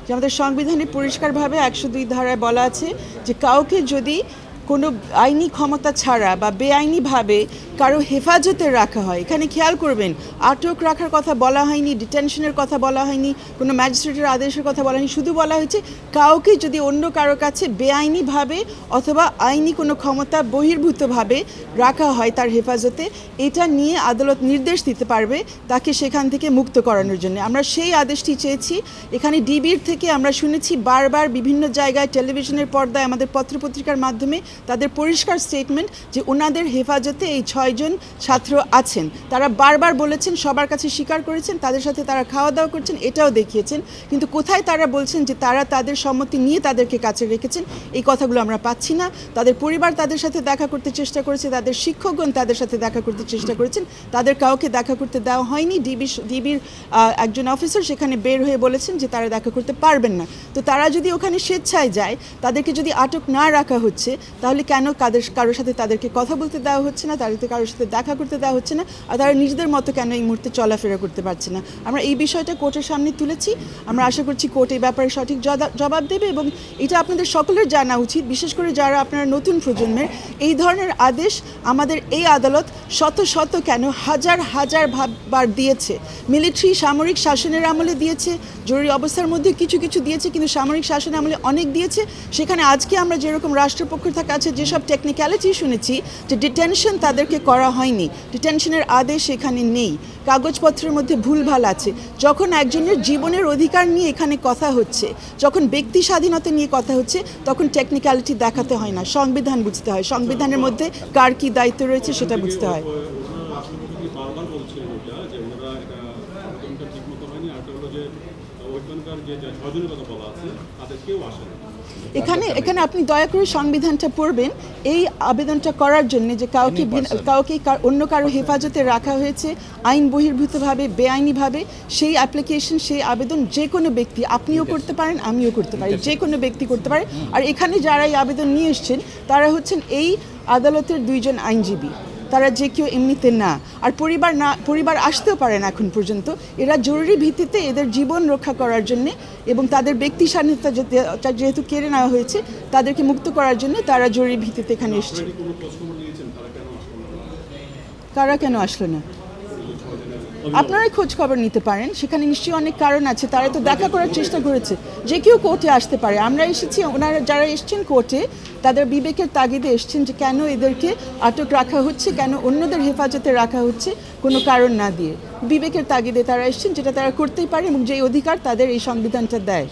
যে আমাদের সংবিধানে পরিষ্কারভাবে 102 ধারায় বলা আছে যে কাউকে যদি কোনো আইনি ক্ষমতা ছাড়া বা বেআইনিভাবে কারো হেফাজতে রাখা হয়, এখানে খেয়াল করবেন আটক রাখার কথা বলা হয়নি, ডিটেনশনের কথা বলা হয়নি, কোনো ম্যাজিস্ট্রেটের আদেশের কথা বলা হয়নি, শুধু বলা হয়েছে কাউকে যদি অন্য কারো কাছে বেআইনিভাবে অথবা আইনি কোনো ক্ষমতা বহির্ভূতভাবে রাখা হয় তার হেফাজতে, এটা নিয়ে আদালত নির্দেশ দিতে পারবে তাকে সেখান থেকে মুক্ত করানোর জন্য। আমরা সেই আদেশটি চেয়েছি। এখানে ডিবির থেকে আমরা শুনেছি বারবার বিভিন্ন জায়গায় টেলিভিশনের পর্দায় আমাদের পত্রপত্রিকার মাধ্যমে তাদের পরিষ্কার স্টেটমেন্ট যে ওনাদের হেফাজতে এই 6 জন ছাত্র আছেন। তারা বারবার বলেছেন, সবার কাছে স্বীকার করেছেন, তাদের সাথে তারা খাওয়া দাওয়া করছেন, এটাও দেখিয়েছেন, কিন্তু কোথায় তারা বলছেন যে তারা তাদের সম্মতি নিয়ে তাদেরকে কাছে রেখেছেন, এই কথাগুলো আমরা পাচ্ছি না। তাদের পরিবার তাদের সাথে দেখা করতে চেষ্টা করেছে, তাদের শিক্ষকগণ তাদের সাথে দেখা করতে চেষ্টা করেছেন, তাদের কাউকে দেখা করতে দেওয়া হয়নি। ডিবির একজন অফিসার সেখানে বের হয়ে বলেছেন যে তারা দেখা করতে পারবেন না। তো তারা যদি ওখানে স্বেচ্ছায় যায়, তাদেরকে যদি আটক না রাখা হচ্ছে, তাহলে কেন কারোর সাথে তাদেরকে কথা বলতে দেওয়া হচ্ছে না, তাদেরকে কারোর সাথে দেখা করতে দেওয়া হচ্ছে না, আর তারা নিজেদের মতো কেন এই মুহূর্তে চলাফেরা করতে পারছে না? আমরা এই বিষয়টা কোর্টের সামনে তুলেছি। আমরা আশা করছি কোর্ট এই ব্যাপারে সঠিক জবাব দেবে, এবং এটা আপনাদের সকলের জানা উচিত, বিশেষ করে যারা আপনারা নতুন প্রজন্মের। এই ধরনের আদেশ আমাদের এই আদালত শত শত কেন হাজার হাজার বার দিয়েছে। মিলিটারি সামরিক শাসনের আমলে দিয়েছে, জরুরি অবস্থার মধ্যে কিছু কিছু দিয়েছে, কিন্তু সামরিক শাসনের আমলে অনেক দিয়েছে। সেখানে আজকে আমরা যেরকম রাষ্ট্রপক্ষের কাছে যেসব টেকনিক্যালিটি শুনেছি যে ডিটেনশন তাদেরকে করা হয়নি, ডিটেনশনের আদেশ এখানে নেই, কাগজপত্রের মধ্যে ভুলভাল আছে। যখন একজনের জীবনের অধিকার নিয়ে এখানে কথা হচ্ছে, যখন ব্যক্তি স্বাধীনতা নিয়ে কথা হচ্ছে, তখন টেকনিক্যালিটি দেখাতে হয় না, সংবিধান বুঝতে হয়, সংবিধানের মধ্যে কার কী দায়িত্ব রয়েছে সেটা বুঝতে হয়। এখানে আপনি দয়া করে সংবিধানটা পড়বেন এই আবেদনটা করার জন্য, যে কাউকে অন্য কারো হেফাজতে রাখা হয়েছে আইন বহির্ভূতভাবে বেআইনিভাবে, সেই অ্যাপ্লিকেশন, সেই আবেদন যে কোনো ব্যক্তি, আপনিও করতে পারেন, আমিও করতে পারি, যে কোনো ব্যক্তি করতে পারে। আর এখানে যারা এই আবেদন নিয়ে এসছেন তারা হচ্ছেন এই আদালতের 2 জন আইনজীবী, তারা যে কেউ এমনিতে না। আর পরিবার আসতেও পারে না এখন পর্যন্ত। এরা জরুরি ভিত্তিতে এদের জীবন রক্ষা করার জন্যে এবং তাদের ব্যক্তি স্বাধীনতা যেহেতু কেড়ে নেওয়া হয়েছে, তাদেরকে মুক্ত করার জন্য তারা জরুরি ভিত্তিতে এখানে এসছে। কারা কেন আসলো না? আপনারাই খোঁজ খবর নিতে পারেন, সেখানে নিশ্চয়ই অনেক কারণ আছে। তারা তো দেখা করার চেষ্টা করেছে, যে কেউ কোর্টে আসতে পারে। আমরা এসেছি, ওনারা যারা এসছেন কোর্টে তাদের বিবেকের তাগিদে এসছেন যে কেন এদেরকে আটক রাখা হচ্ছে, কেন অন্যদের হেফাজতে রাখা হচ্ছে কোনো কারণ না দিয়ে। বিবেকের তাগিদে তারা এসছেন, যেটা তারা করতেই পারে এবং যে অধিকার তাদের এই সংবিধানটা দেয়।